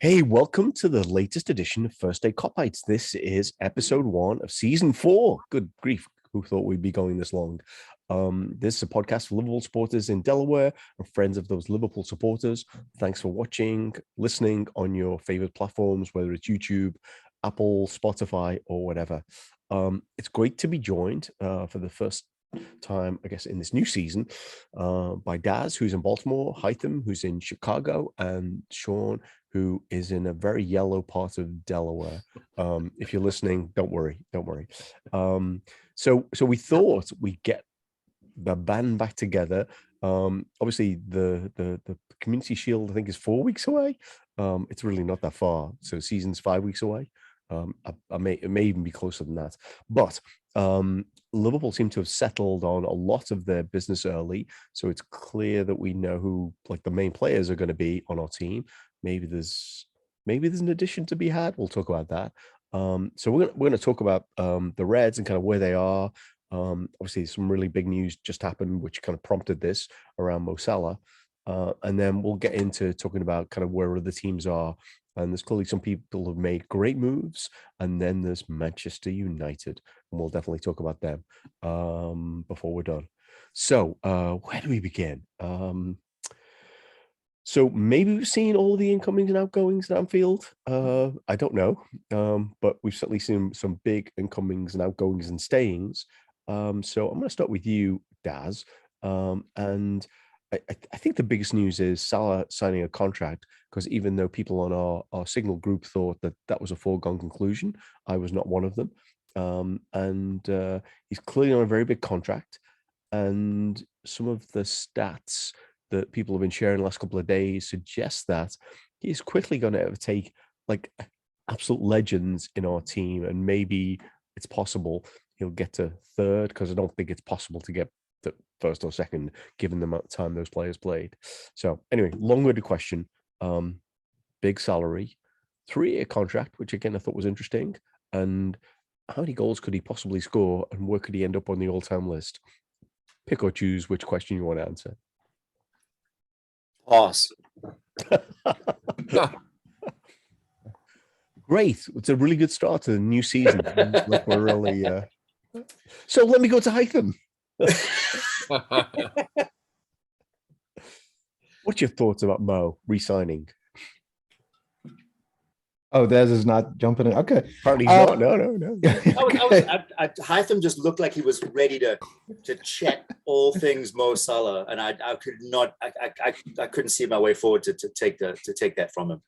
Hey, welcome to the latest edition of First State Kopites. This is episode 1 of season 4. Good grief, who thought we'd be going this long? This is a podcast for Liverpool supporters in Delaware and friends of those Liverpool supporters. Thanks for watching, listening on your favorite platforms, whether it's YouTube, Apple, Spotify, or whatever. It's great to be joined for the first time, I guess, in this new season by Daz, who's in Baltimore, Haitham, who's in Chicago, and Sean, who is in a very yellow part of Delaware. If you're listening, don't worry. So we thought we'd get the band back together. Obviously, the Community Shield, I think, is 4 weeks away. It's really not that far. So season's 5 weeks away. It may even be closer than that. But Liverpool seem to have settled on a lot of their business early, so it's clear that we know who the main players are going to be on our team. Maybe there's an addition to be had. We'll talk about that. So we're going to talk about the Reds and kind of where they are. Obviously, some really big news just happened, which kind of prompted this around Mo Salah. And then we'll get into talking about kind of where other teams are. And there's clearly some people who've made great moves. And then there's Manchester United. And we'll definitely talk about them before we're done. So where do we begin? So maybe we've seen all the incomings and outgoings at Anfield. I don't know. But we've certainly seen some big incomings and outgoings and stayings. So I'm going to start with you, Daz. And I think the biggest news is Salah signing a contract, because even though people on our Signal group thought that was a foregone conclusion, I was not one of them. And he's clearly on a very big contract. And some of the stats that people have been sharing the last couple of days suggest that he's quickly going to overtake absolute legends in our team. And maybe it's possible he'll get to third, because I don't think it's possible to get to first or second, given the amount of time those players played. So anyway, long-winded question. Big salary, 3-year contract, which again I thought was interesting. And how many goals could he possibly score, and where could he end up on the all-time list? Pick or choose which question you want to answer. Pass. Great. It's a really good start to the new season. Like we're really So let me go to Haitham. What's your thoughts about Mo re-signing? Oh, Daz is not jumping in. Okay. Apparently he's not. No. Haitham just looked like he was ready to check all things Mo Salah, and I couldn't see my way forward to take that from him.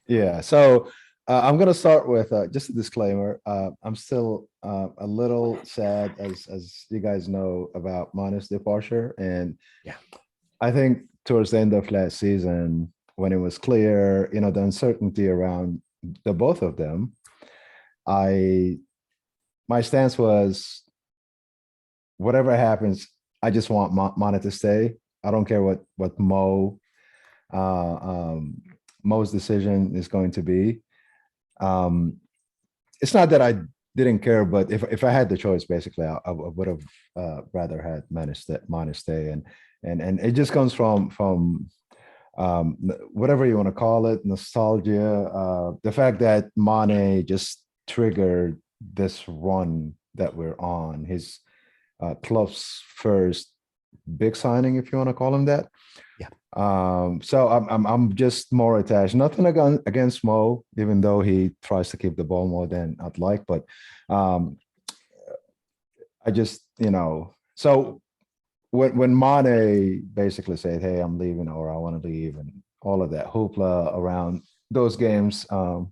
Yeah. So I'm going to start with just a disclaimer. I'm still a little sad, as you guys know, about Mane's departure. And yeah, I think towards the end of last season, when it was clear, the uncertainty around the both of them, my stance was, whatever happens, I just want Mane to stay. I don't care what Mo's decision is going to be. It's not that I didn't care, but if I had the choice, basically, I would have rather had Mane stay, and it just comes from whatever you want to call it, nostalgia. The fact that Mane just triggered this run that we're on, his club's first big signing, if you want to call him that. Yeah. So I'm just more attached. Nothing against Mo, even though he tries to keep the ball more than I'd like. But I just, so when Mane basically said, "Hey, I'm leaving," or "I want to leave," and all of that hoopla around those games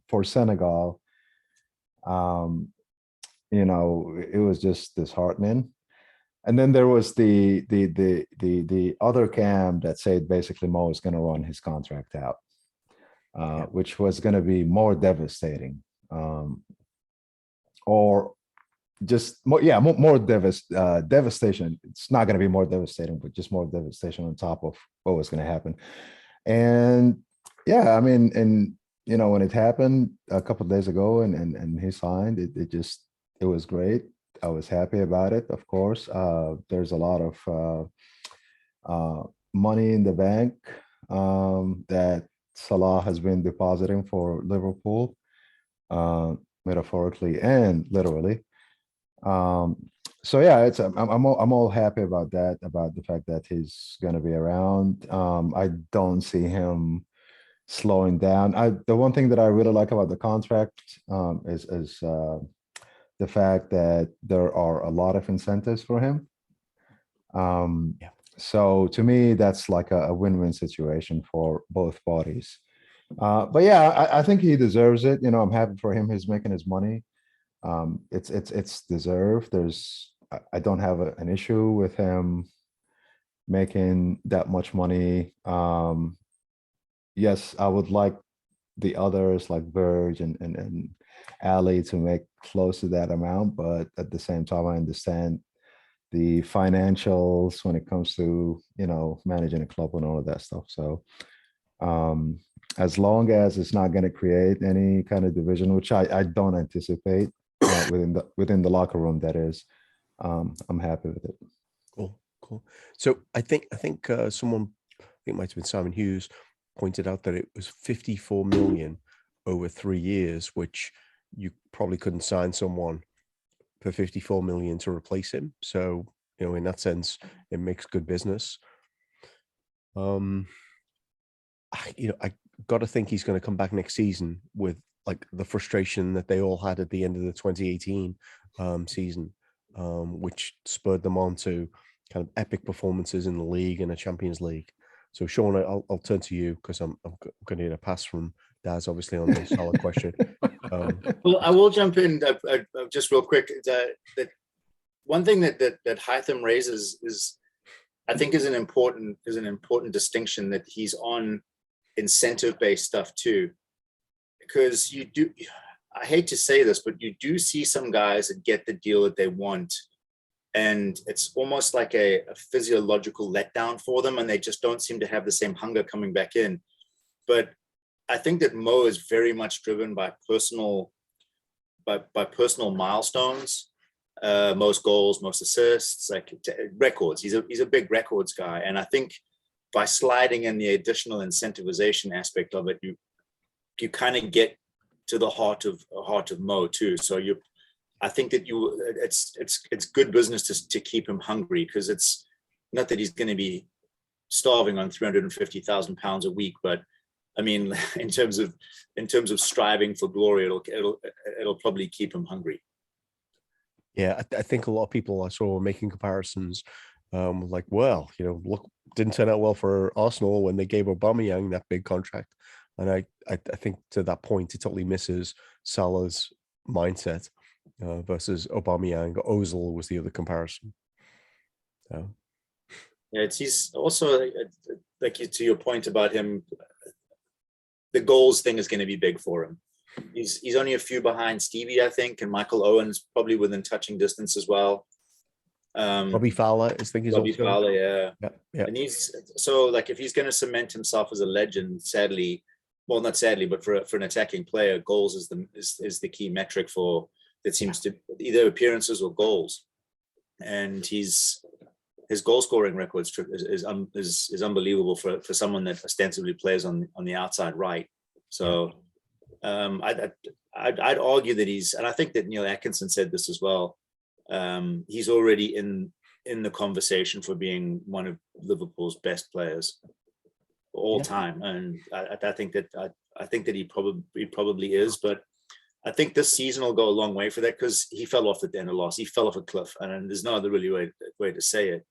for Senegal, it was just disheartening. And then there was the other camp that said basically Mo is going to run his contract out, which was going to be more devastating, or just more devastation. It's not going to be more devastating, but just more devastation on top of what was going to happen. And yeah, I mean, and when it happened a couple of days ago, and he signed, it was great. I was happy about it. Of course, there's a lot of money in the bank that Salah has been depositing for Liverpool, metaphorically and literally. So yeah, I'm all happy about that, about the fact that he's going to be around. I don't see him slowing down. The one thing that I really like about the contract is the fact that there are a lot of incentives for him. Yeah. So to me, that's like a win-win situation for both parties. But yeah, I think he deserves it. You know, I'm happy for him. He's making his money. It's deserved. I don't have an issue with him making that much money. Yes, I would like the others like Verge and Ali to make close to that amount, but at the same time, I understand the financials when it comes to, you know, managing a club and all of that stuff. So as long as it's not going to create any kind of division, which I don't anticipate within the locker room, that is, I'm happy with it. Cool. So I think someone, I think it might have been Simon Hughes, pointed out that it was 54 million over 3 years, which you probably couldn't sign someone for 54 million to replace him. So, you know, in that sense, it makes good business. I got to think he's going to come back next season with like the frustration that they all had at the end of the 2018 season, which spurred them on to kind of epic performances in the league and a Champions League. So, Sean, I'll turn to you because I'm going to get a pass from Daz, obviously, on the Salah question. Well, I will jump in just real quick. That one thing that Haitham raises is, I think, is an important distinction, that he's on incentive-based stuff too, because you do. I hate to say this, but you do see some guys that get the deal that they want, and it's almost like a physiological letdown for them, and they just don't seem to have the same hunger coming back in. But I think that Mo is very much driven by personal milestones, most goals, most assists, like records. He's a big records guy, and I think by sliding in the additional incentivization aspect of it, you kind of get to the heart of Mo too. So I think that it's good business to keep him hungry, because it's not that he's going to be starving on £350,000 a week, but I mean, in terms of striving for glory, it'll probably keep him hungry. Yeah, I think a lot of people I saw were making comparisons, like, well, you know, look, didn't turn out well for Arsenal when they gave Aubameyang that big contract, and I think to that point it totally misses Salah's mindset versus Aubameyang. Ozil was the other comparison. So. Yeah, he's also, like, to your point about him, the goals thing is going to be big for him. He's only a few behind Stevie, I think, and Michael Owen's probably within touching distance as well. Robbie Fowler, I think, is Robbie also. Fowler, yeah. And he's so, like, if he's going to cement himself as a legend, sadly, well, not sadly, but for an attacking player, goals is the key metric for that seems to either appearances or goals, and his goal scoring records is unbelievable for someone that ostensibly plays on the outside right. So I'd argue that and I think that Neil Atkinson said this as well. He's already in the conversation for being one of Liverpool's best players all time, and I think that he probably is. But I think this season will go a long way for that, because he fell off the end of loss. He fell off a cliff, and there's no other really way to say it.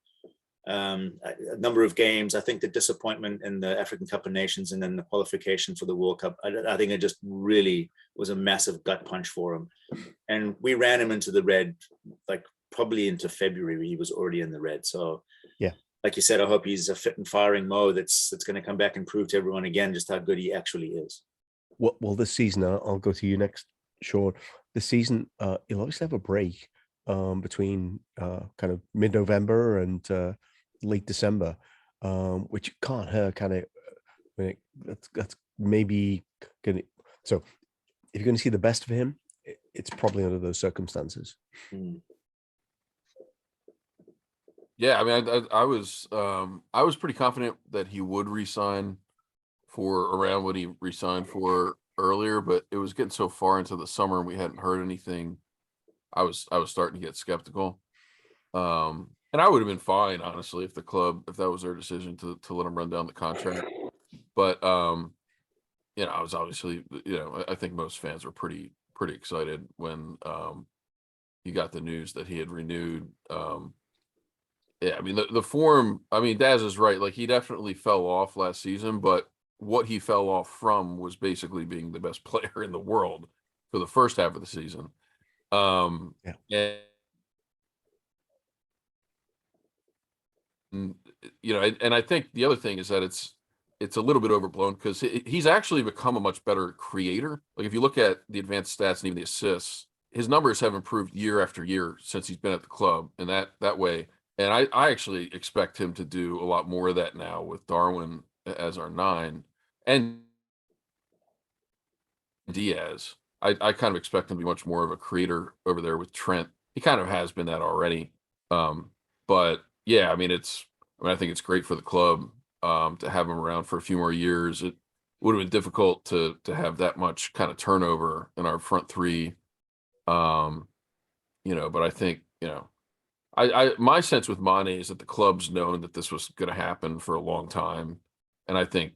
A number of games, I think the disappointment in the African Cup of Nations and then the qualification for the World Cup, I think it just really was a massive gut punch for him. And we ran him into the red, like probably into February. He was already in the red. So yeah, like you said, I hope he's a fit and firing Mo that's going to come back and prove to everyone again just how good he actually is. Well, this season, I'll go to you next, Sean. This season, you'll obviously have a break between kind of mid-November and late December, which can't hurt, can it? That's maybe gonna. So, if you're going to see the best of him, it's probably under those circumstances. Yeah, I mean, I was pretty confident that he would re-sign for around what he resigned for earlier, but it was getting so far into the summer and we hadn't heard anything. I was starting to get skeptical. And I would have been fine, honestly, if that was their decision to let him run down the contract. But I was obviously, I think most fans were pretty excited when he got the news that he had renewed. Yeah, I mean the form. I mean, Daz is right. Like, he definitely fell off last season, but what he fell off from was basically being the best player in the world for the first half of the season. Yeah. And I think the other thing is that it's a little bit overblown because he's actually become a much better creator. Like, if you look at the advanced stats and even the assists, his numbers have improved year after year since he's been at the club, and that way. And I actually expect him to do a lot more of that now with Darwin as our 9 and Diaz. I kind of expect him to be much more of a creator over there with Trent. He kind of has been that already. But yeah, I mean, I think it's great for the club to have him around for a few more years. It would have been difficult to have that much kind of turnover in our front three. But I think, my sense with Mane is that the club's known that this was going to happen for a long time. And I think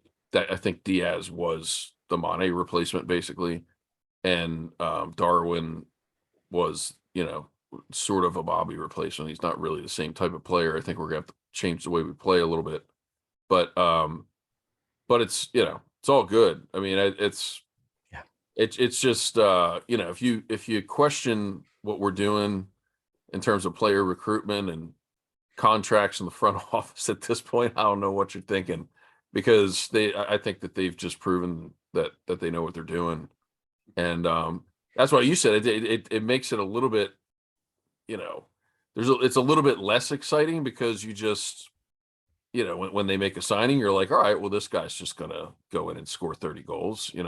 Diaz was the Mane replacement basically. And Darwin was, sort of a Bobby replacement. He's not really the same type of player. I think we're gonna have to change the way we play a little bit, but it's, it's all good. I mean, it's just if you question what we're doing in terms of player recruitment and contracts in the front office at this point, I don't know what you're thinking, because I think that they've just proven that they know what they're doing. And that's why you said it makes it a little bit, it's a little bit less exciting because you just, when they make a signing, you're like, all right, well, this guy's just gonna go in and score 30 goals, and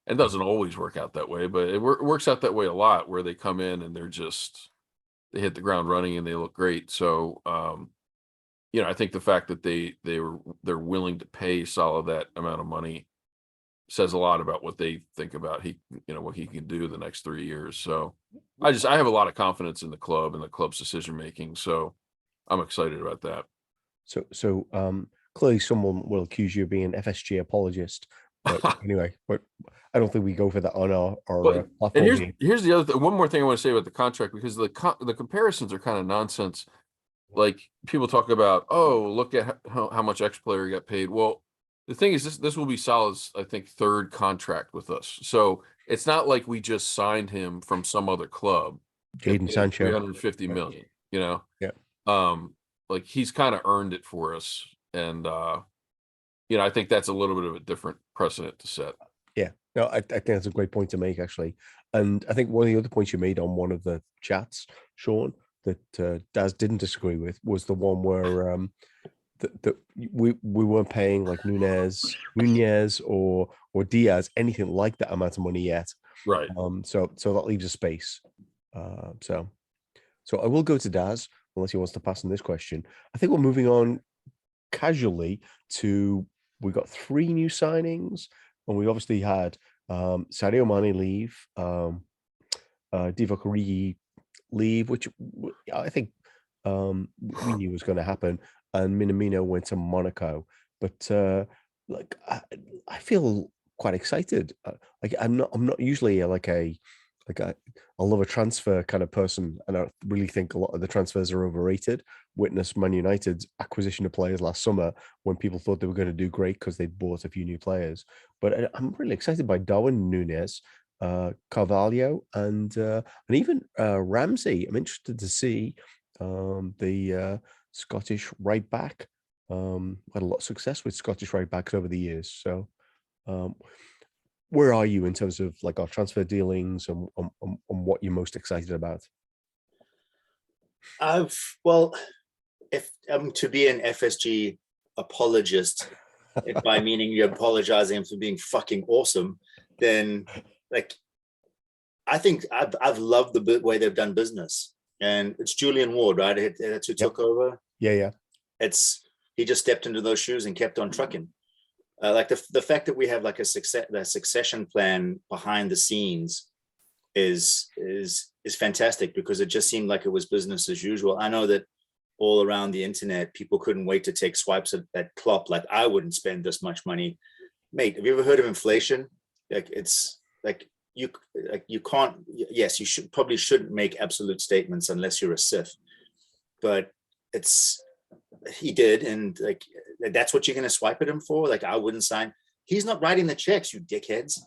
it doesn't always work out that way, but it works out that way a lot, where they come in and they hit the ground running and they look great. So I think the fact that they're willing to pay Salah that amount of money says a lot about what they think about what he can do the next 3 years. So I have a lot of confidence in the club and the club's decision making. So I'm excited about that. So clearly someone will accuse you of being an FSG apologist, but anyway, but I don't think we go for that on our platform. And here's the other thing. One more thing I want to say about the contract, because the comparisons are kind of nonsense. Like, people talk about, oh, look at how much X player got paid. Well, the thing is, this will be Salah's, I think, 3rd contract with us. So it's not like we just signed him from some other club. Jadon Sancho, 350 million. Yeah. Like, he's kind of earned it for us, and I think that's a little bit of a different precedent to set. Yeah, no, I think that's a great point to make, actually. And I think one of the other points you made on one of the chats, Sean, that Daz didn't disagree with, was the one where that we weren't paying like Nunez or Diaz anything like that amount of money yet. Right. So that leaves a space. So I will go to Daz unless he wants to pass on this question. I think we're moving on casually to, we got 3 new signings, and we obviously had Sadio Mane leave, Divock leave, which I think we knew was going to happen, and Minamino went to Monaco. But I feel quite excited. I'm not usually I love a transfer kind of person, and I really think a lot of the transfers are overrated. Witness Man United's acquisition of players last summer, when people thought they were going to do great because they bought a few new players. But I'm really excited by Darwin, Nunez, Carvahlo, and even Ramsay. I'm interested to see the Scottish right back. Had a lot of success with Scottish right backs over the years. So where are you in terms of like our transfer dealings and what you're most excited about? Well, if I'm to be an FSG apologist, by meaning you're apologizing for being fucking awesome, then I think I've loved the way they've done business. And it's Julian Ward, right? That's who took over. Yeah. He just stepped into those shoes and kept on trucking. Like the fact that we have like a succession plan behind the scenes is fantastic, because it just seemed like it was business as usual. I know that all around the internet, people couldn't wait to take swipes at Klopp. Like, I wouldn't spend this much money, mate. Have you ever heard of inflation? Like, it's like you can't. Yes, you probably shouldn't make absolute statements unless you're a Sith, but he did, and like that's what you're going to swipe at him for. Like, I wouldn't sign. He's not writing the checks, you dickheads.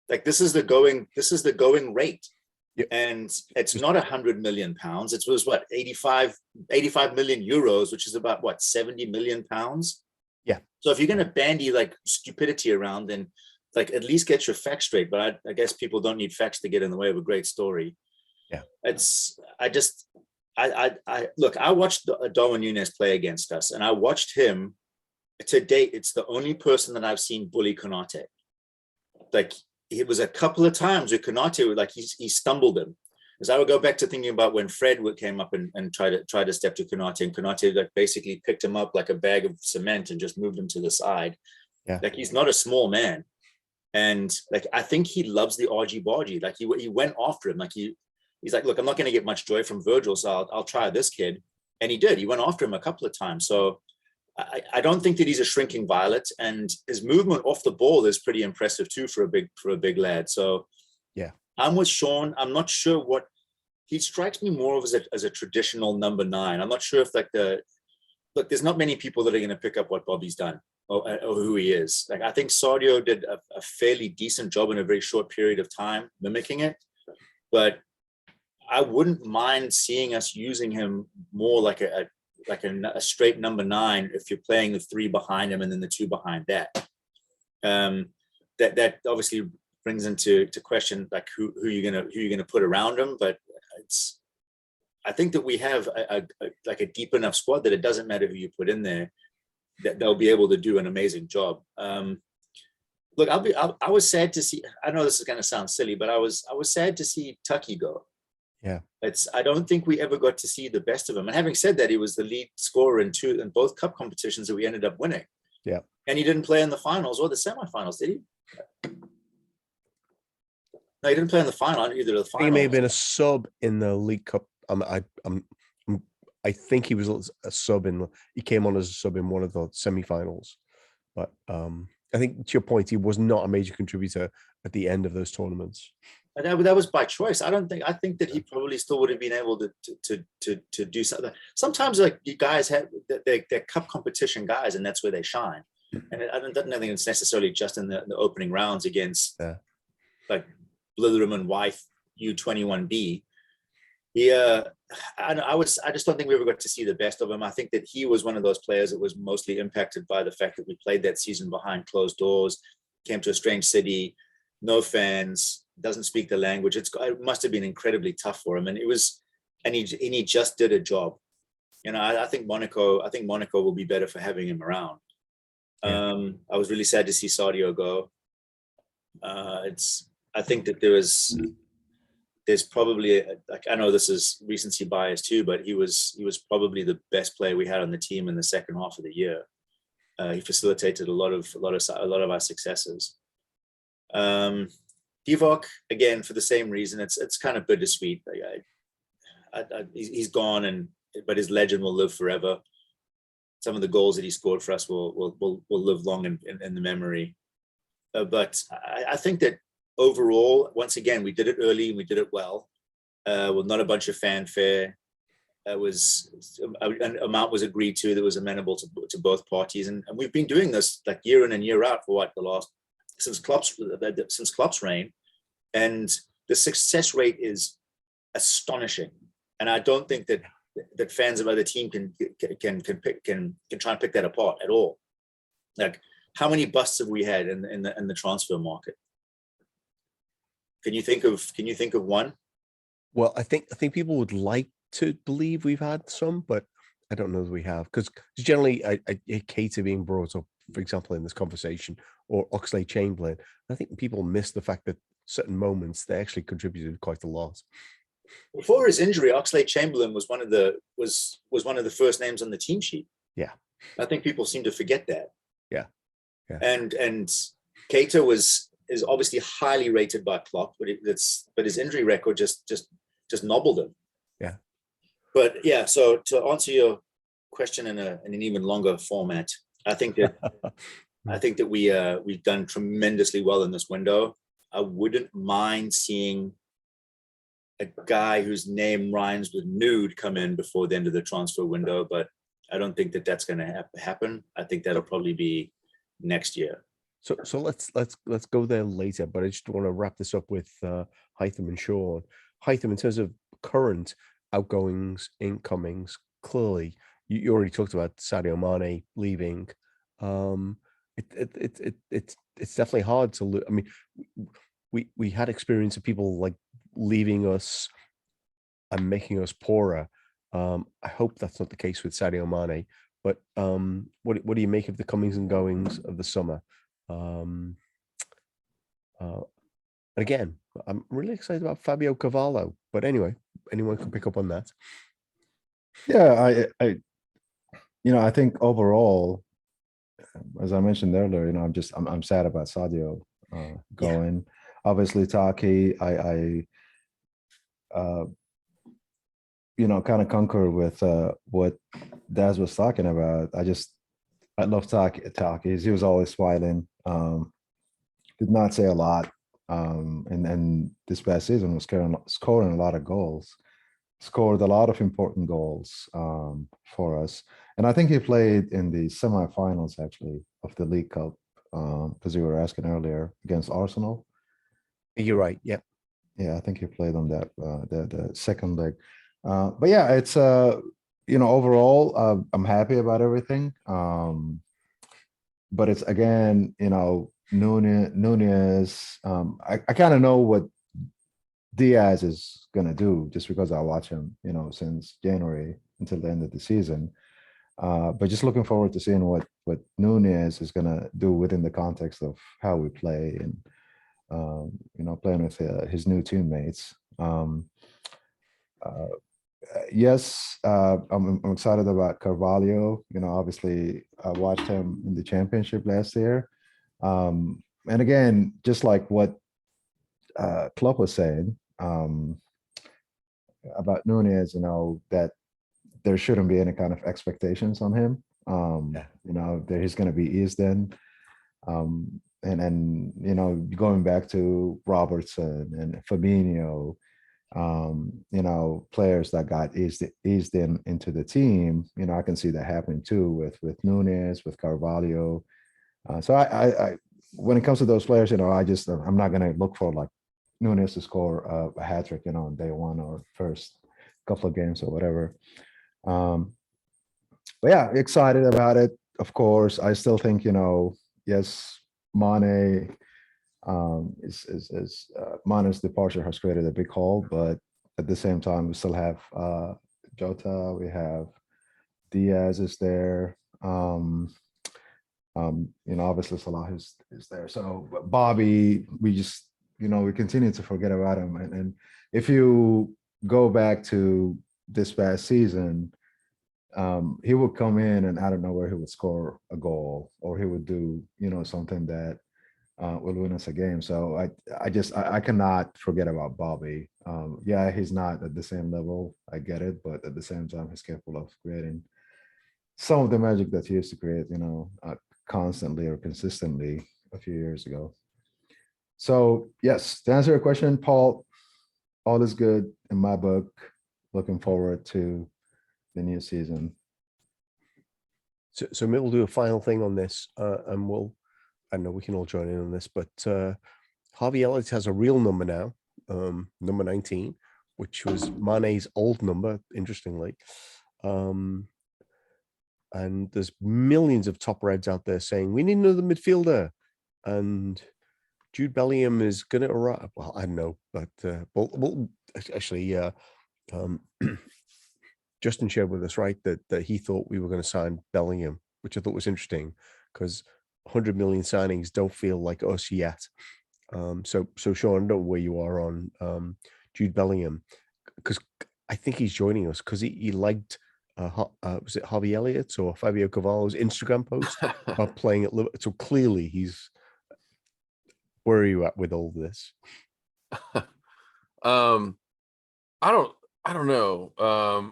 Like, this is the going rate. Yep. And it's not 100 million pounds. It was what, 85 million euros, which is about what, 70 million pounds. Yeah. So if you're going to bandy like stupidity around, then like at least get your facts straight. But I guess people don't need facts to get in the way of a great story. Yeah. Look, I watched Darwin Nunez play against us, and I watched him. To date, it's the only person that I've seen bully Konate. Like, it was a couple of times where Konate, like, he stumbled him. Because I would go back to thinking about when Fred came up and tried to step to Konate, and Konate like basically picked him up like a bag of cement and just moved him to the side. Yeah. Like, he's not a small man, and like I think he loves the argy-bargy. Like, he went after him. Like, he's like, look, I'm not going to get much joy from Virgil, so I'll try this kid. And he did. He went after him a couple of times. So I don't think that he's a shrinking violet, and his movement off the ball is pretty impressive too for a big lad. So yeah, I'm with Sean. I'm not sure what he strikes me more of as a traditional number 9. I'm not sure if like look, there's not many people that are going to pick up what Bobby's done or who he is. Like, I think Sadio did a fairly decent job in a very short period of time mimicking it, but I wouldn't mind seeing us using him more like a straight number 9 if you're playing the 3 behind him and then the 2 behind that. That obviously brings into question like who you're gonna put around him, but I think that we have a deep enough squad that it doesn't matter who you put in there, that they'll be able to do an amazing job. Look, I was sad to see. I know this is going to sound silly, but I was sad to see Tucky go. Yeah, I don't think we ever got to see the best of him. And having said that, he was the lead scorer in both cup competitions that we ended up winning. Yeah, and he didn't play in the finals or the semifinals, did he? No, he didn't play in the final, either of the finals. He may have been a sub in the League Cup. I think he was a sub he came on as a sub in one of the semifinals. But I think, to your point, he was not a major contributor at the end of those tournaments. And that was by choice. I think that he probably still would have been able to do something. Sometimes, like, you guys have they're cup competition guys, and that's where they shine. And I don't think it's necessarily just in the opening rounds against like Blitheram and Wythe U21B. I just don't think we ever got to see the best of him. I think that he was one of those players that was mostly impacted by the fact that we played that season behind closed doors, came to a strange city, no fans, doesn't speak the language. It must have been incredibly tough for him, and he just did a job. I think Monaco will be better for having him around. Yeah. I was really sad to see Sadio go. I think that there's probably I know this is recency bias too, but he was probably the best player we had on the team in the second half of the year. He facilitated a lot of our successes. Divock, again, for the same reason, it's kind of bittersweet. He's gone, but his legend will live forever. Some of the goals that he scored for us will live long in the memory. But I think that overall, once again, we did it early and we did it well. With not a bunch of fanfare. An amount was agreed to that was amenable to both parties, and we've been doing this like year in and year out for since Klopp's reign, and the success rate is astonishing. And I don't think that fans of other team can try and pick that apart at all. Like, how many busts have we had in the transfer market? Can you think of one? Well, I think people would like to believe we've had some, but I don't know that we have, because generally I Keita being brought up, for example, in this conversation, or Oxlade-Chamberlain. I think people miss the fact that certain moments they actually contributed quite a lot. Before his injury, Oxlade-Chamberlain was one of the first names on the team sheet. Yeah, I think people seem to forget that. Yeah, Yeah. And Keita is obviously highly rated by Klopp, but his injury record just nobbled him. Yeah. But yeah, so to answer your question in an even longer format, I think that we've done tremendously well in this window. I wouldn't mind seeing a guy whose name rhymes with nude come in before the end of the transfer window, but I don't think that that's going to happen. I think that'll probably be next year. So let's go there later. But I just want to wrap this up with Haitham and Sean. Haitham, in terms of current outgoings, incomings, clearly you already talked about Sadio Mane leaving. It's definitely hard to lose. I mean, we had experience of people like leaving us and making us poorer. I hope that's not the case with Sadio Mane. But what do you make of the comings and goings of the summer? And again, I'm really excited about Fabio Carvahlo. But anyway, anyone can pick up on that. Yeah, I think overall, as I mentioned earlier, I'm sad about Sadio going. Yeah. Obviously, Taki, I kind of concur with what Daz was talking about. I love Taki. He was always smiling. Did not say a lot. And this past season was scoring a lot of goals. Scored a lot of important goals for us. And I think he played in the semifinals, actually, of the League Cup, because you were asking earlier, against Arsenal. You're right, yeah. Yeah, I think he played on that, the second leg. But yeah, it's, overall, I'm happy about everything. But it's, again, Nunez, I kind of know what Diaz is going to do just because I watch him, since January until the end of the season. But just looking forward to seeing what Nunez is going to do within the context of how we play and, playing with his new teammates. Yes, I'm excited about Carvahlo. Obviously, I watched him in the championship last year. And again, just like what Klopp was saying about Nunez, that there shouldn't be any kind of expectations on him. That he's going to be eased in. And then, going back to Robertson and Fabio, players that got eased into the team, I can see that happening too with Nunez, with Carvahlo. So I when it comes to those players, I'm not going to look for like Nunez to score a hat trick, on day one or first couple of games or whatever. But yeah, excited about it. Of course, I still think, yes, Mane Mane's departure has created a big hole, but at the same time, we still have Jota, we have Diaz is there. Obviously Salah is there. So Bobby, we just, we continue to forget about him. And if you go back to this past season, he would come in and out of nowhere, he would score a goal or he would do, something that will win us a game. So I cannot forget about Bobby. Yeah, he's not at the same level. I get it. But at the same time, he's capable of creating some of the magic that he used to create, constantly or consistently a few years ago. So yes, to answer your question, Paul, all is good in my book. Looking forward to the new season. So we'll do a final thing on this, and I know we can all join in on this, but Harvey Elliott has a real number now, number 19, which was Mane's old number, interestingly. And there's millions of top reds out there saying, we need another midfielder. And Jude Bellingham is going to arrive. Well, I don't know, but we'll actually, Justin shared with us, right, that he thought we were going to sign Bellingham, which I thought was interesting because 100 million signings don't feel like us yet. So Sean, I don't know where you are on Jude Bellingham, because I think he's joining us because he liked was it Harvey Elliott or Fabio Carvahlo's Instagram post of playing at Liverpool? So clearly he's. Where are you at with all this? I don't know.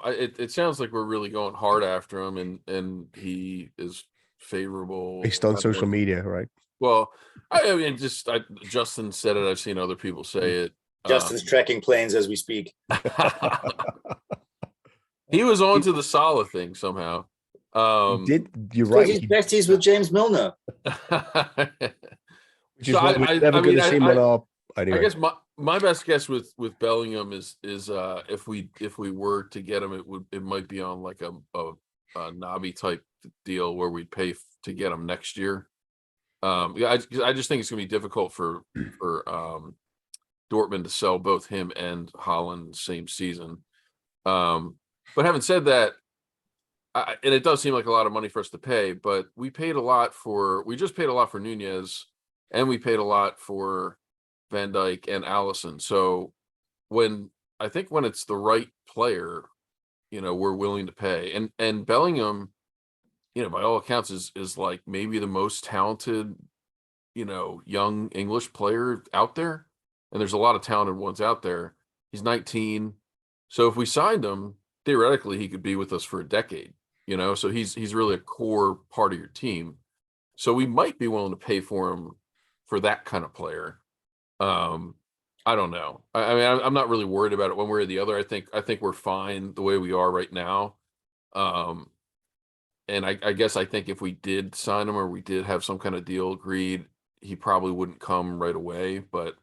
It sounds like we're really going hard after him, and he is favorable Based on social media, right? Well, I mean, Justin said it. I've seen other people say it. Justin's trekking planes as we speak. He was on to the Salah thing somehow. You're right. He's besties with James Milner. Which is why we're never going to see him on our. Anyway. I guess my best guess with Bellingham is if we were to get him, it might be on like a Naby type deal where we'd pay to get him next year. I just think it's going to be difficult for Dortmund to sell both him and Haaland the same season. But having said that, and it does seem like a lot of money for us to pay, but we just paid a lot for Nunez, and we paid a lot for Van Dijk and Alisson. So when it's the right player, we're willing to pay. And Bellingham, by all accounts is like maybe the most talented, young English player out there. And there's a lot of talented ones out there. He's 19. So if we signed him, theoretically he could be with us for a decade, so he's really a core part of your team. So we might be willing to pay for him for that kind of player. I don't know. I mean, I'm not really worried about it one way or the other. I think we're fine the way we are right now. And I guess I think if we did sign him or we did have some kind of deal agreed, he probably wouldn't come right away, but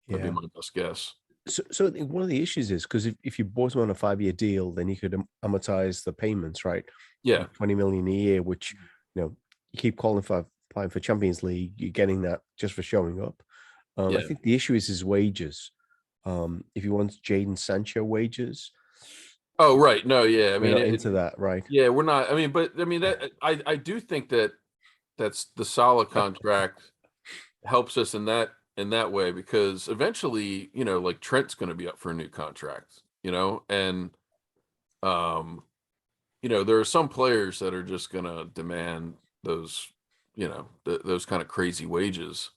that'd be my best guess. So I think one of the issues is because if you bought him on a 5-year deal, then you could amortize the payments, right? Yeah. 20 million a year, which, you keep qualifying for Champions League, you're getting that just for showing up. I think the issue is his wages. If you want Jadon Sancho wages. Oh, right. No, yeah. I mean, into that, right? Yeah, we're not. I mean, that I do think that's the Salah contract helps us in that way, because eventually, like Trent's going to be up for a new contract, and there are some players that are just going to demand those, those kind of crazy wages.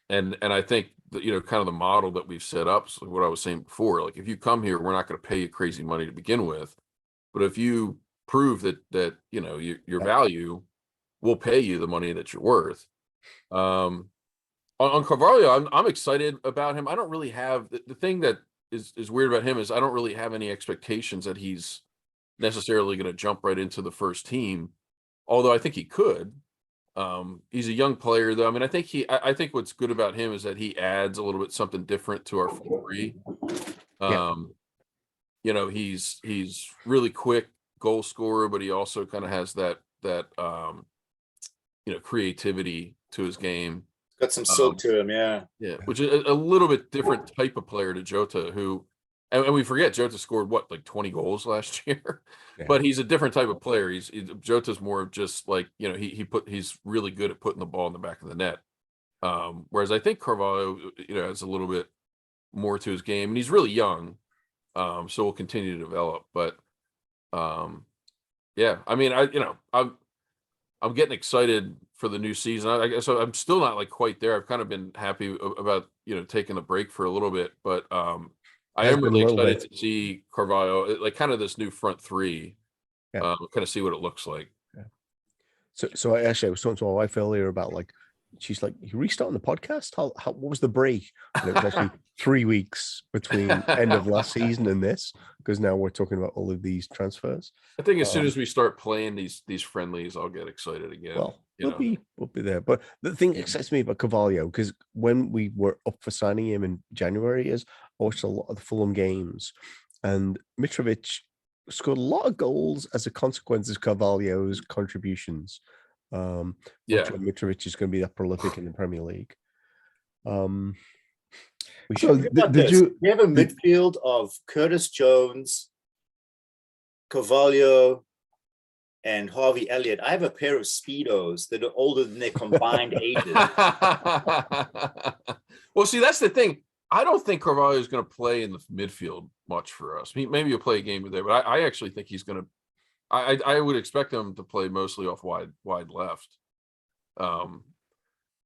And I think that, kind of the model that we've set up, so what I was saying before, like if you come here, we're not going to pay you crazy money to begin with, but if you prove that your value, we'll pay you the money that you're worth. On Carvahlo, I'm excited about him. I don't really have the thing that is weird about him is I don't really have any expectations that he's necessarily going to jump right into the first team, although I think he could. He's a young player, though. I mean, I think what's good about him is that he adds a little bit something different to our 3. He's really quick goal scorer, but he also kind of has that creativity to his game. Got some silk to him, yeah, which is a little bit different type of player to Jota, who, and we forget Jota scored like 20 goals last year, but he's a different type of player. Jota's more of just like, he's really good at putting the ball in the back of the net. Whereas I think Carvahlo, has a little bit more to his game, and he's really young. So we'll continue to develop, but I mean, I'm getting excited for the new season. I guess I'm still not like quite there. I've kind of been happy about, taking a break for a little bit, but I am really excited to see Carvahlo, like kind of this new front 3, kind of see what it looks like. Yeah. So I was talking to my wife earlier about she's like, you restarting the podcast? What was the break? And it was actually 3 weeks between end of last season and this, because now we're talking about all of these transfers. I think as soon as we start playing these friendlies, I'll get excited again. Well, we'll be there. But the thing that excites me about Carvahlo, because when we were up for signing him in January, is I watched a lot of the Fulham games, and Mitrovic scored a lot of goals as a consequence of Carvalho's contributions. Mitrovic is going to be that prolific in the Premier League. We have a midfield of Curtis Jones, Carvahlo, and Harvey Elliott. I have a pair of Speedos that are older than their combined ages. Well, see, that's the thing. I don't think Carvahlo is going to play in the midfield much for us. Maybe he'll play a game there, but I actually think he's going to. I would expect him to play mostly off wide left,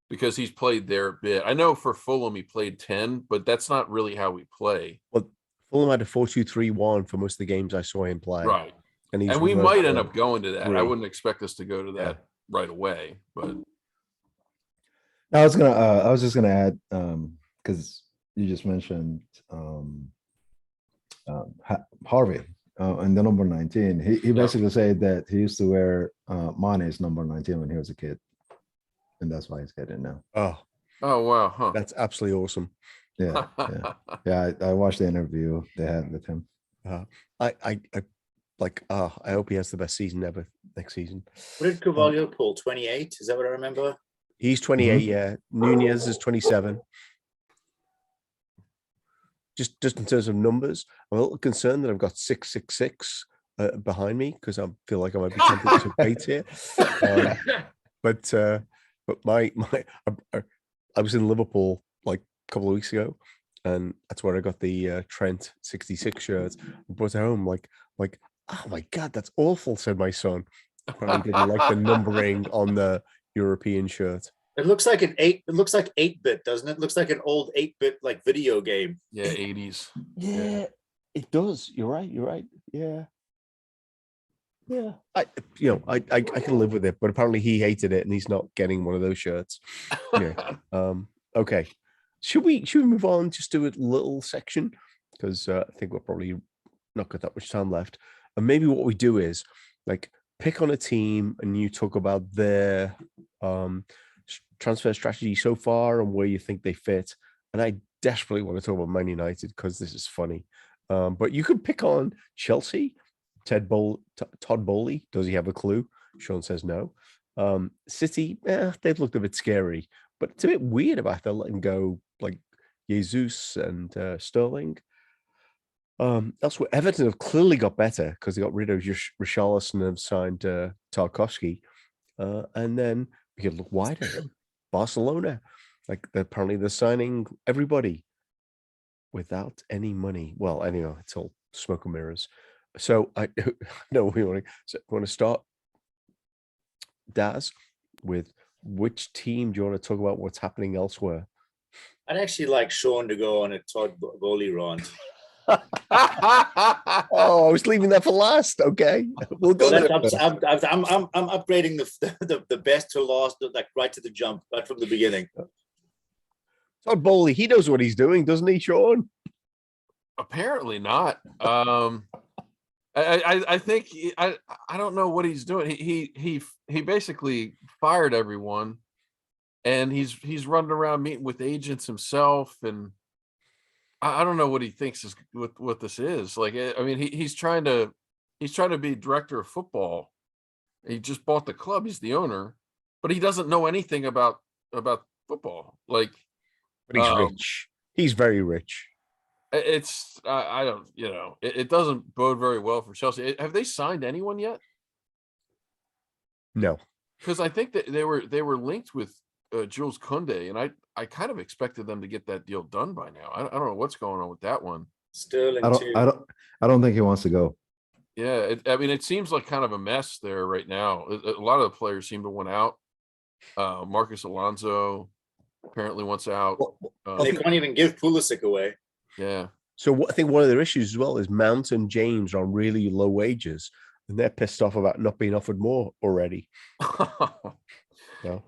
because he's played there a bit. I know for Fulham he played 10, but that's not really how we play. Well, Fulham had a 4-2-3-1 for most of the games I saw him play. Right. And we might end up going to that. I three. wouldn't expect us to go to that right away, but I was just gonna add, because you just mentioned Harvey and the number 19. He basically said that he used to wear Mane's number 19 when he was a kid, and that's why he's getting now. Oh wow, huh? That's absolutely awesome. Yeah. I watched the interview they had with him. I hope he has the best season ever next season. What did Carvahlo pull? 28? Is that what I remember? He's 28, yeah. Nunez is 27. Just in terms of numbers, I'm a little concerned that I've got 666 behind me because I feel like I might be tempted to bait here. But I was in Liverpool like a couple of weeks ago, and that's where I got the Trent 66 shirt. I brought it home like, oh my God, that's awful, said my son. Apparently didn't like the numbering on the European shirt. It looks like it looks like 8-bit, doesn't it? It looks like an old 8-bit like video game. Yeah, 80s. Yeah, it does. You're right. Yeah. I can live with it, but apparently he hated it and he's not getting one of those shirts. Yeah. Okay. Should we move on just to a little section? Because I think we're probably not got that much time left. And maybe what we do is like pick on a team and you talk about their transfer strategy so far and where you think they fit. And I desperately want to talk about Man United because this is funny. But you could pick on Chelsea. Todd Boehly, does he have a clue? Sean says no. City, they've looked a bit scary, but it's a bit weird about them letting go like Jesus and Sterling. Elsewhere, Everton have clearly got better because they got rid of Richarlison and have signed Tarkowski. And then we could look wider. Barcelona, apparently they're signing everybody without any money. Well, anyway, it's all smoke and mirrors. So I know we want to start, Daz, with which team do you want to talk about what's happening elsewhere? I'd actually like Sean to go on a Todd Boehly rant. Oh, I was leaving that for last. Okay, we'll go. I'm upgrading the best to last, like right to the jump, right from the beginning. Todd Boehly, he knows what he's doing, doesn't he, Sean? Apparently not. I think I don't know what he's doing. He basically fired everyone, and he's running around meeting with agents himself, and I don't know what he thinks is what this is. Like, I mean, he's trying to be director of football. He just bought the club. He's the owner, but he doesn't know anything about football. Like, but he's rich. He's very rich. It's I don't, it doesn't bode very well for Chelsea. Have they signed anyone yet? No, because I think that they were linked with Jules Koundé, and I kind of expected them to get that deal done by now. I don't know what's going on with that one. Sterling I don't think he wants to go. Yeah, it seems like kind of a mess there right now. A lot of the players seem to want out. Marcus Alonso apparently wants out. They can't even give Pulisic away. Yeah. So I think one of their issues as well is Mount and James are on really low wages, and they're pissed off about not being offered more already.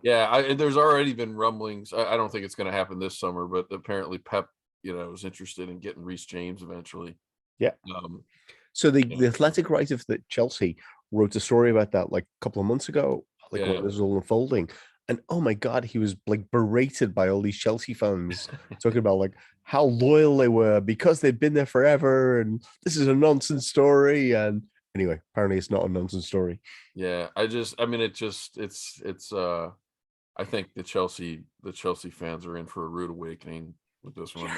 Yeah, there's already been rumblings. I don't think it's going to happen this summer, but apparently Pep, is interested in getting Reece James eventually. Yeah. So the Athletic writer that Chelsea wrote a story about that like a couple of months ago, when this was all unfolding. And oh my God, he was like berated by all these Chelsea fans talking about like how loyal they were because they'd been there forever, and this is a nonsense story. And anyway, apparently it's not a nonsense story. Yeah, I think the Chelsea fans are in for a rude awakening with this one.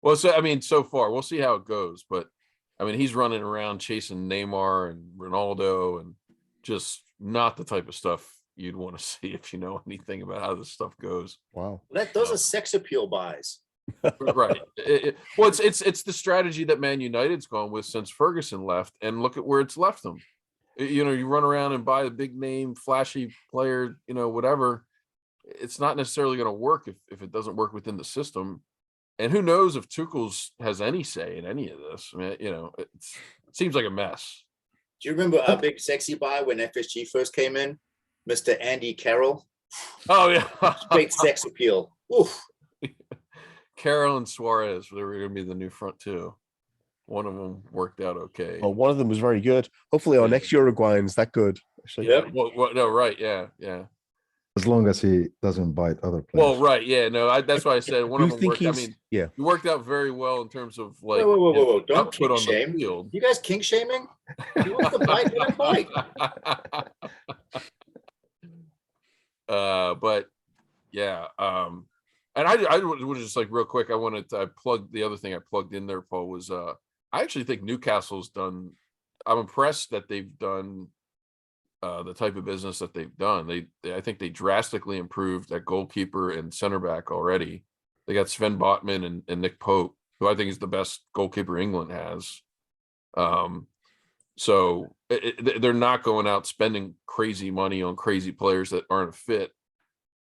Well, so far we'll see how it goes, but he's running around chasing Neymar and Ronaldo and just not the type of stuff you'd want to see if you know anything about how this stuff goes. Wow. Those are sex appeal buys. Right. Well, it's the strategy that Man United's gone with since Ferguson left, and look at where it's left them. You know, you run around and buy a big name, flashy player, you know, whatever. It's not necessarily going to work if it doesn't work within the system. And who knows if Tuchel's has any say in any of this? I mean, you know, it seems like a mess. Do you remember our big sexy buy when FSG first came in? Mr. Andy Carroll. Oh, yeah. Great sex appeal. Oof. Carroll and Suarez, they were going to be the new front two. One of them worked out okay. Well, one of them was very good. Hopefully our next Uruguayan's that good. Actually. Yep. Well, no, right. Yeah. As long as he doesn't bite other players. Well, right. Yeah. No, that's why I said one of them worked. I mean, yeah, he worked out very well in terms of like. Whoa. Don't output kink on shame. the field. You guys kink shaming? You want to bite? Let him bite. But yeah. And I would just like real quick. I plugged the other thing I plugged in there, Paul, was I actually think Newcastle's done. I'm impressed that they've done the type of business that they've done. I think they drastically improved at goalkeeper and center back already. They got Sven Botman and Nick Pope, who I think is the best goalkeeper England has. So they're not going out spending crazy money on crazy players that aren't fit.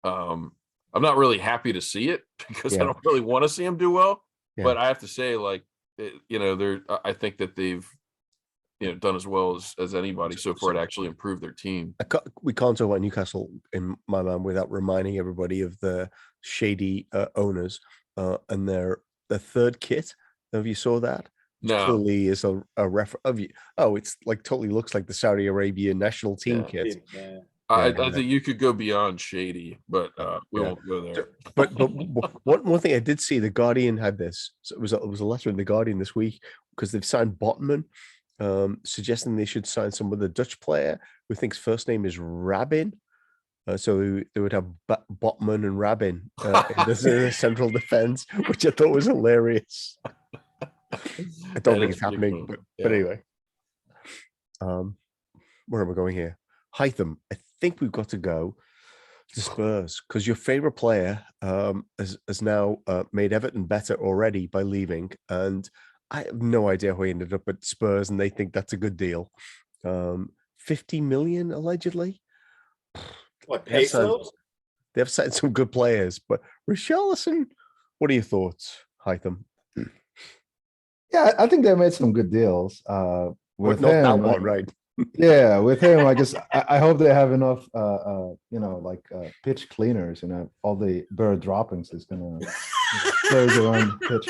I'm not really happy to see it because I don't really want to see them do well. Yeah. But I have to say, like, you know, I think that they've, you know, done as well as anybody so far to actually improve their team. We can't talk about Newcastle in my mind without reminding everybody of the shady owners and their third kit. Have you saw that? No. Totally is a reference of you. Oh, it's like totally looks like the Saudi Arabia national team kit. Yeah. I think you could go beyond shady, but we won't go there. But one thing I did see, the Guardian had this. So it was a letter in the Guardian this week because they've signed Botman, suggesting they should sign some other Dutch player who thinks first name is Rabin. So they would have Botman and Rabin in the central defense, which I thought was hilarious. I don't think it's happening, but anyway. Where am I going here? Haitham, I think we've got to go to Spurs because your favorite player has now made Everton better already by leaving, and I have no idea how he ended up at Spurs, and they think that's a good deal. 50 million allegedly. What pesos? They've signed some good players, but Richarlison, what are your thoughts, Haitham? Yeah, I think they made some good deals. With not him, that one, right? Yeah, with him, I hope they have enough, pitch cleaners. All the bird droppings is gonna surge around the pitch.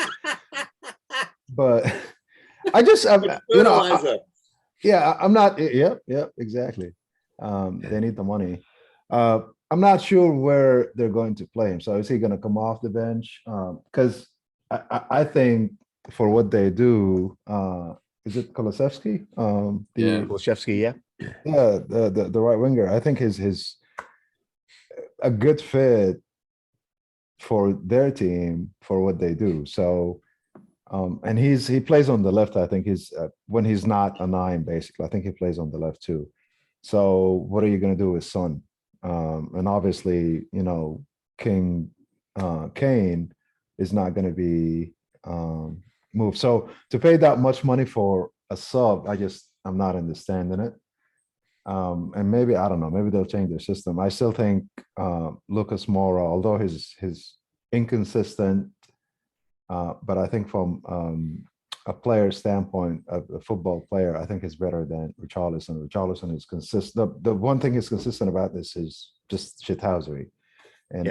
But I'm not. Yep, exactly. They need the money. I'm not sure where they're going to play him. So is he going to come off the bench? Because I think for what they do, is it Kulusevski? Kulusevski, yeah. Yeah, the right winger. I think his a good fit for their team for what they do. So, and he plays on the left. I think he's when he's not a 9, basically. I think he plays on the left too. So, what are you going to do with Son? And obviously, Kane is not going to be moved. So to pay that much money for a sub, I'm not understanding it. And maybe, I don't know, maybe they'll change their system. I still think Lucas Moura, although he's inconsistent, but I think from a player standpoint, a football player, I think is better than Richarlison. Richarlison is consistent. The one thing is consistent about this is just shithousery and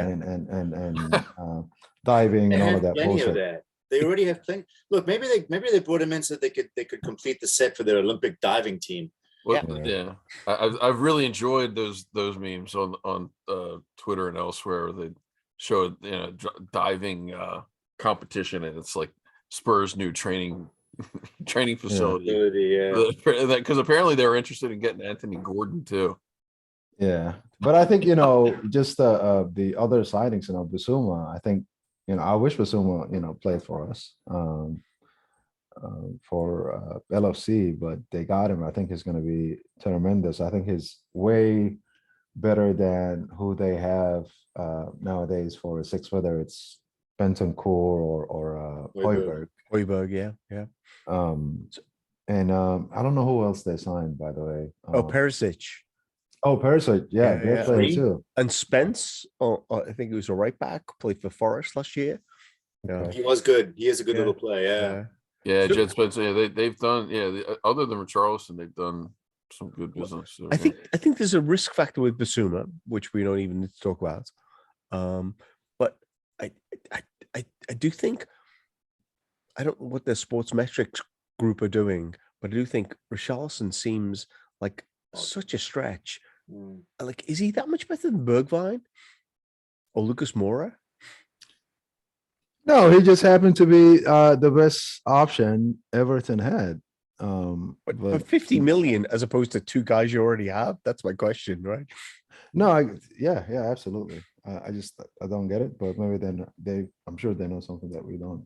diving and all of that bullshit. Of that. They already have plenty. Look, maybe they brought him in so they could complete the set for their Olympic diving team. Well, yeah. I've really enjoyed those memes on Twitter and elsewhere. They showed diving competition, and it's like Spurs' new training facility. Because apparently they were interested in getting Anthony Gordon too. Yeah, but I think just the other signings, Bissouma. I think I wish Bissouma played for us for LFC, but they got him. I think he's going to be tremendous. I think his way better than who they have nowadays for a six, whether it's Bentancur or Højbjerg. Højbjerg, yeah. I don't know who else they signed, by the way. Perisic. Oh, Perisic, yeah, Yeah, great yeah. player too. And Spence, I think he was a right back, played for Forest last year. Okay. He was good. He is a good little player. Yeah, So- Jed Spencer. Yeah, they've done. Yeah, other than Richarlison, they've done some good business. I think there's a risk factor with Basuma, which we don't even need to talk about. But I do think, I don't know what the sports metrics group are doing, but I do think Richarlison seems like such a stretch. Like, is he that much better than Bergwijn or Lucas Moura? No, he just happened to be the best option Everton had. But for 50 million as opposed to two guys you already have, that's my question, right? No, yeah, absolutely. I don't get it, but maybe I'm sure they know something that we don't.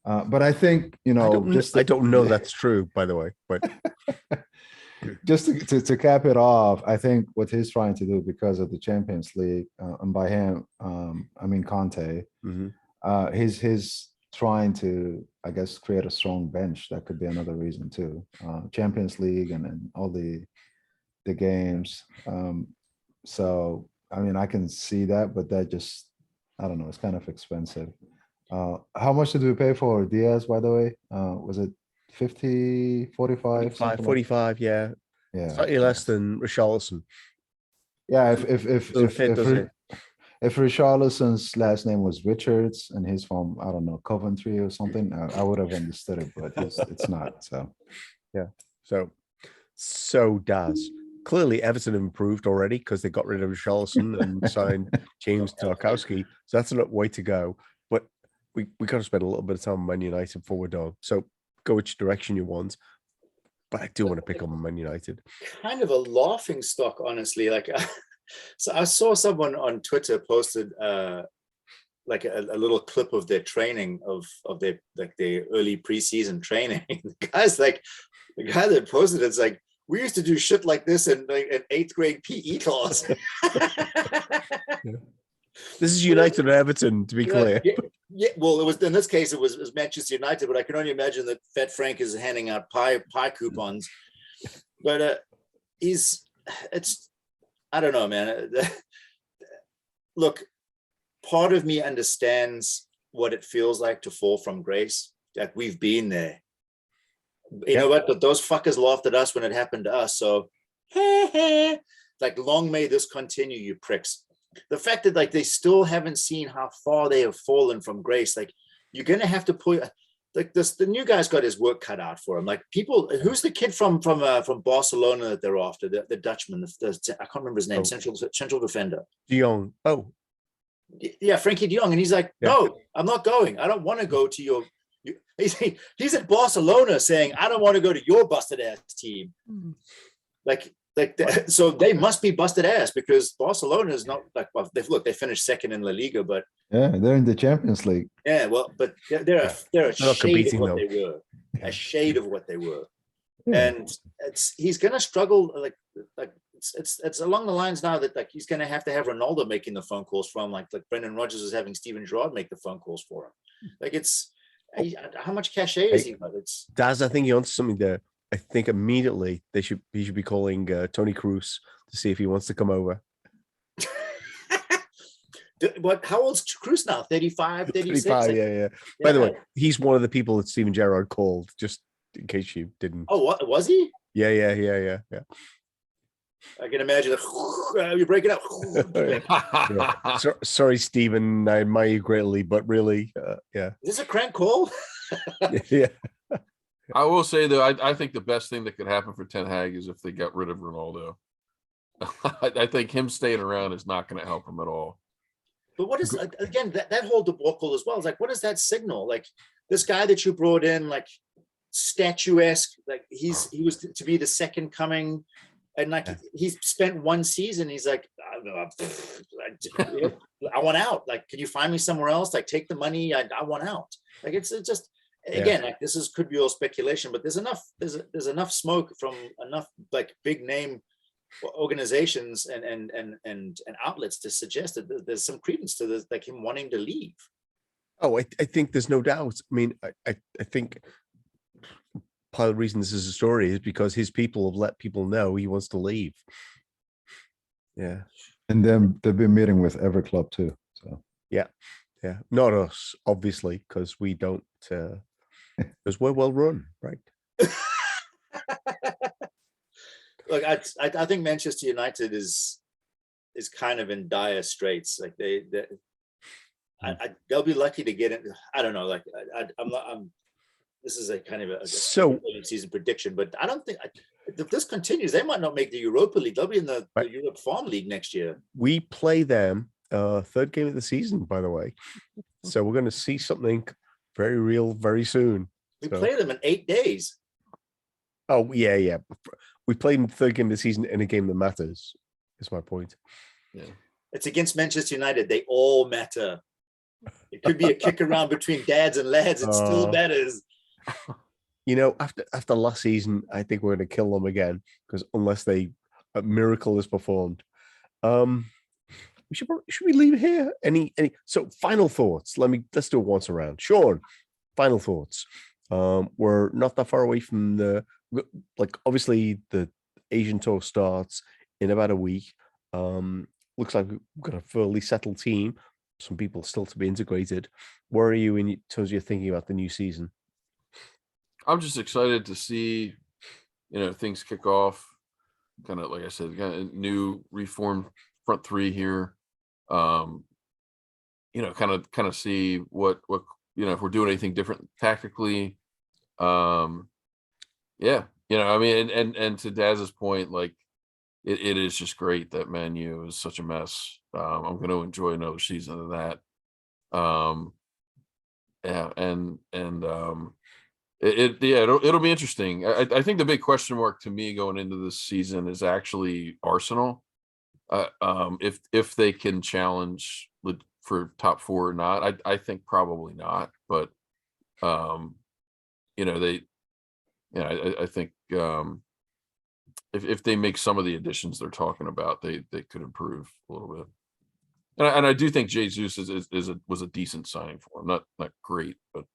But I think, you know, I don't know that's true, by the way, but just to cap it off, I think what he's trying to do because of the Champions League, and by him, I mean Conte, he's trying to, I guess, create a strong bench. That could be another reason too. Champions League and all the games. So I mean, I can see that, but that just, I don't know, it's kind of expensive. How much did we pay for Diaz, by the way? Was it 50, 45? 45, yeah. Slightly less than Richarlison. Yeah, if Richarlison's last name was Richards and he's from, I don't know, Coventry or something, I would have understood it, but it's not. So yeah. So Daz, clearly Everton have improved already because they got rid of Richarlison and signed James Tarkowski. So that's a way to go. But we got to spend a little bit of time on Man United before we're done. So go which direction you want. But I do want to pick on Man United. Kind of a laughing stock, honestly. Like, so I saw someone on Twitter posted like a little clip of their training of their early preseason training. The guy that posted it's like, we used to do shit like this in an 8th grade PE class. This is United and Everton, to be clear. Yeah, well, it was in this case it was Manchester United, but I can only imagine that Fat Frank is handing out pie coupons. But I don't know, man. Look, part of me understands what it feels like to fall from grace. Like, we've been there. You know what? But those fuckers laughed at us when it happened to us. So, like, long may this continue, you pricks. The fact that like they still haven't seen how far they have fallen from grace, like, you're gonna have to put like this. The new guy's got his work cut out for him. Like, people, who's the kid from Barcelona that they're after? The Dutchman. I can't remember his name. Central defender. De Jong. Oh, yeah, Frankie De Jong, and he's like, no, I'm not going. I don't want to go to your. He's at Barcelona saying, I don't want to go to your busted ass team. So they must be busted ass because Barcelona is not like, well, they finished second in La Liga, but yeah, they're in the Champions League. Yeah, well, but they're a shade of what they were, a shade of what they were, and he's gonna struggle. Like it's along the lines now that like he's gonna have Ronaldo making the phone calls from like Brendan Rodgers is having Steven Gerrard make the phone calls for him. Like, it's how much cachet is he got? It's Daz, I think you're onto something there. I think immediately he should be calling Tony Cruz to see if he wants to come over. What? How old's Cruz now? 35, 36? 35, yeah. By the way, he's one of the people that Steven Gerrard called, just in case you didn't. Oh, what was he? Yeah. I can imagine. You're breaking up. Sorry, Stephen. I admire you greatly, but really, yeah. Is this a crank call? Yeah. I will say though, I think the best thing that could happen for Ten Hag is if they got rid of Ronaldo. I think him staying around is not going to help him at all. But what is, again, that whole debacle as well? Is like, what does that signal? Like, this guy that you brought in, like, statuesque, like he was to be the second coming, and like he's spent one season. He's like, I want out. Like, can you find me somewhere else? Like, take the money. I want out. Like, it's just. Again, like, could be all speculation, but there's enough smoke from enough like big name organizations and outlets to suggest that there's some credence to this, like him wanting to leave. Oh, I think there's no doubt. I mean, I think part of the reason this is a story is because his people have let people know he wants to leave. Yeah. And then they've been meeting with every club too. So yeah, not us, obviously, because we don't, because we're well run, right? Look, I think Manchester United is kind of in dire straits. Like they'll be lucky to get in. I don't know. Like I'm. This is a kind of a season prediction, but I don't think if this continues, they might not make the Europa League. They'll be in the Europe Farm League next year. We play them third game of the season, by the way. So we're going to see something very real very soon. We play them in 8 days. Oh, yeah. We played in the third game of the season in a game that matters, is my point. Yeah. It's against Manchester United. They all matter. It could be a kick around between dads and lads. It still matters. You know, after last season, I think we're going to kill them again, because unless a miracle is performed. Should we leave it here? Any so final thoughts? Let's do it once around. Sean, final thoughts. We're not that far away from obviously the Asian tour starts in about a week. Looks like we've got a fairly settled team. Some people still to be integrated. Where are you in terms of your thinking about the new season? I'm just excited to see, things kick off. Kind of like I said, kind of new reformed front three here. Kind of see what if we're doing anything different tactically. I mean, and to Daz's point, like it is just great that Man U is such a mess. I'm going to enjoy another season of that. It'll be interesting. I think the big question mark to me going into this season is actually Arsenal. If they can challenge for top four or not, I think probably not. But I think if they make some of the additions they're talking about, they could improve a little bit. And I do think Jesus was a decent signing for him. Not great, but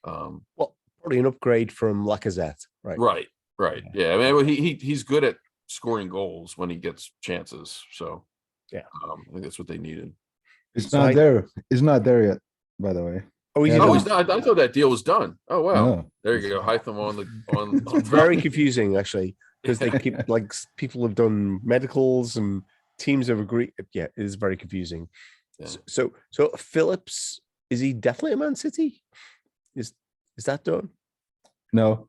well, probably an upgrade from Lacazette, right? Right. Yeah, I mean, he's good at scoring goals when he gets chances. So yeah, I think that's what they needed. It's not there. It's not there yet, by the way. Oh, he's not. I thought that deal was done. Oh wow, no, there you go. Haitham on. It's very confusing actually, because they keep people have done medicals and teams have agreed. Yeah, it is very confusing. Yeah. So Phillips, is he definitely a Man City? Is that done? No.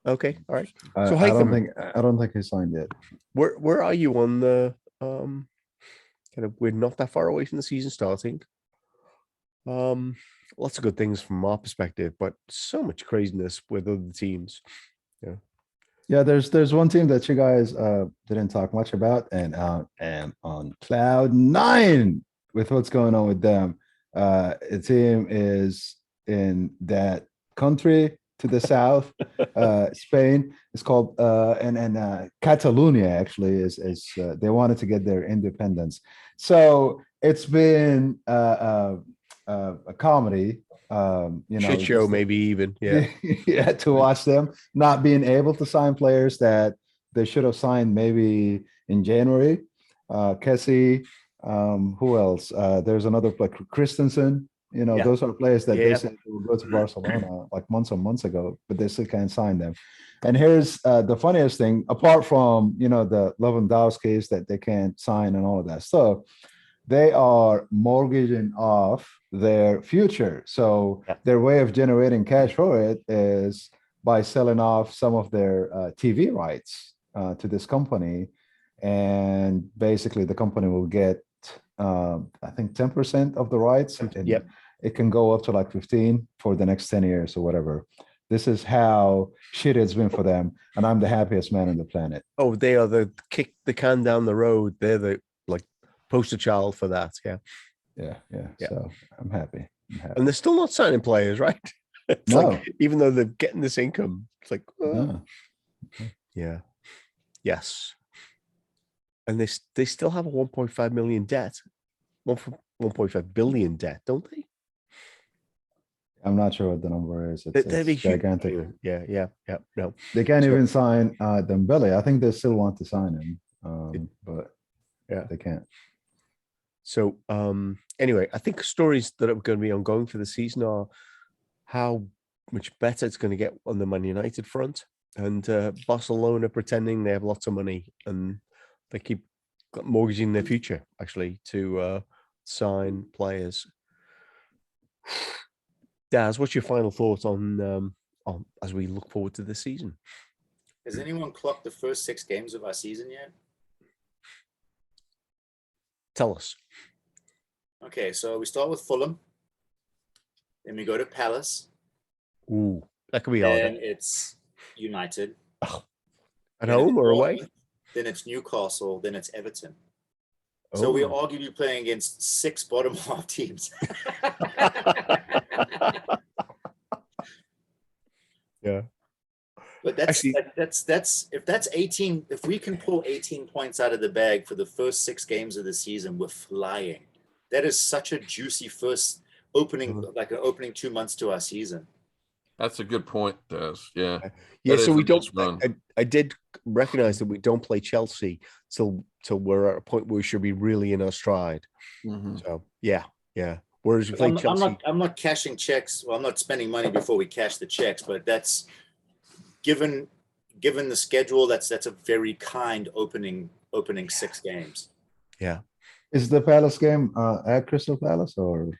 Okay, all right. So Haitham, I don't think he signed yet. Where are you on the kind of? We're not that far away from the season starting. Lots of good things from our perspective, but so much craziness with other teams. Yeah, there's one team that you guys didn't talk much about, and on cloud 9 with what's going on with them. The team is in that country to the south, Spain. It's called and Catalonia actually is they wanted to get their independence. So it's been a comedy, shit show, maybe even yeah, to watch them not being able to sign players that they should have signed maybe in January. Kessie, who else? There's another player, Christensen. Those are players that they said will go to Barcelona like months and months ago, but they still can't sign them. And here's the funniest thing, apart from the Lewandowski's that they can't sign and all of that stuff, they are mortgaging off their future. So their way of generating cash for it is by selling off some of their TV rights to this company. And basically the company will get, I think 10% of the rights. And it can go up to like 15 for the next 10 years or whatever. This is how shit it's been for them. And I'm the happiest man on the planet. Oh, they are the kick the can down the road. They're the poster child for that. Yeah. So I'm happy. And they're still not signing players, right? It's no. Even though they're getting this income, it's like, no. yeah. Yes. and they still have a 1.5 million debt, 1.5 billion debt, don't they? I'm not sure what the number is. That'd be It's huge. gigantic. Yeah. No, They can't So- even sign Dembele. I think they still want to sign him, but Yeah. they can't. So anyway, I think stories that are going to be ongoing for the season are how much better it's going to get on the Man United front, and Barcelona pretending they have lots of money and they keep mortgaging their future actually to sign players. Daz, what's your final thoughts on as we look forward to this season? Has anyone clocked the first 6 games of our season yet? Tell us. Okay, so we start with Fulham. Then we go to Palace. Ooh, that could be Then hard. it's United. At Then home it's or away? Bournemouth, Then it's Newcastle. Then it's Everton. So we're Oh. arguably playing against 6 bottom half teams. Yeah. But that's if that's 18, if we can pull 18 points out of the bag for the first 6 games of the season, we're flying. That is such a juicy first opening, like an opening 2 months to our season. That's a good point, Des. Yeah. Yeah, That so is we a don't. nice run. I did recognize that we don't play Chelsea till we're at a point where we should be really in our stride. Mhm. So yeah. Whereas we play Chelsea. I'm not cashing checks. Well, I'm not spending money before we cash the checks, but that's given the schedule. That's a very kind opening 6 games. Yeah. Is the Palace game at Crystal Palace or?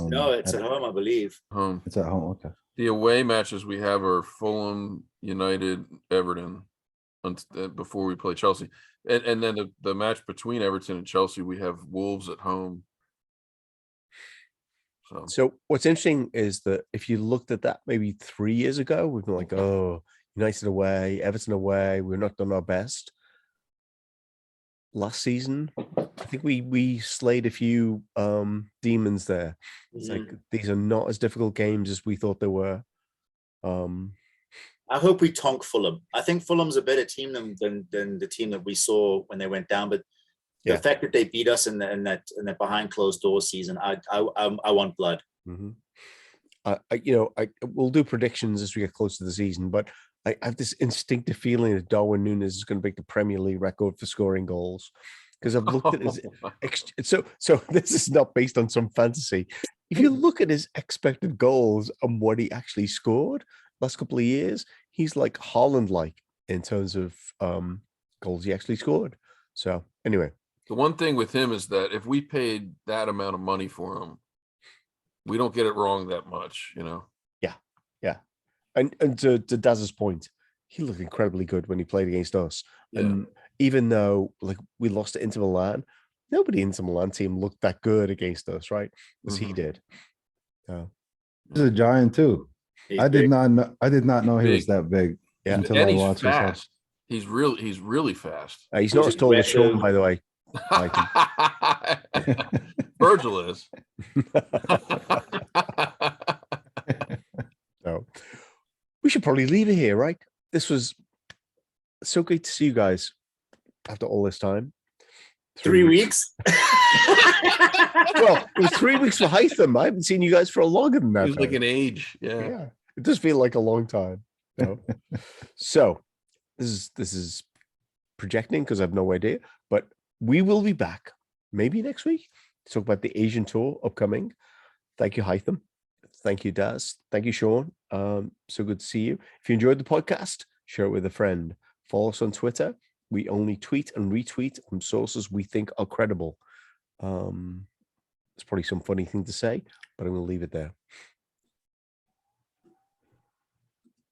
No, it's at home, I believe. Home. It's at home. Okay. The away matches we have are Fulham, United, Everton, before we play Chelsea, and then the match between Everton and Chelsea, we have Wolves at home. So what's interesting is that if you looked at that maybe 3 years ago, we've been like, oh, United away, Everton away, we're not done our best. Last season, I think we slayed a few demons there. It's like these are not as difficult games as we thought they were. I hope we tonk Fulham. I think Fulham's a better team than the team that we saw when they went down. But the fact that they beat us in that behind closed doors season, I want blood. Mm-hmm. We'll do predictions as we get close to the season, but I have this instinctive feeling that Darwin Nunez is going to break the Premier League record for scoring goals, because I've looked at his. So this is not based on some fantasy. If you look at his expected goals and what he actually scored last couple of years, he's like Haaland-like in terms of goals he actually scored. So anyway, the one thing with him is that if we paid that amount of money for him, we don't get it wrong that much, Yeah. And to Daz's point, he looked incredibly good when he played against us. Yeah. And even though like we lost to Inter Milan, nobody in Inter Milan team looked that good against us, right? As he did. He's a giant too. I did not know he was that big until and I he's watched his fast. He's really fast. He's not as tall as Sean, by the way. Virgil is. So we should probably leave it here, right? This was so great to see you guys after all this time. 3 weeks. Well, it was 3 weeks for Haitham. I haven't seen you guys for longer than that. It was like an age. Yeah. It does feel like a long time. So this is projecting because I have no idea, but we will be back maybe next week to talk about the Asian tour upcoming. Thank you, Haitham. Thank you, Daz. Thank you, Sean. So good to see you. If you enjoyed the podcast, share it with a friend. Follow us on Twitter. We only tweet and retweet from sources we think are credible. It's probably some funny thing to say, but I'm going to leave it there.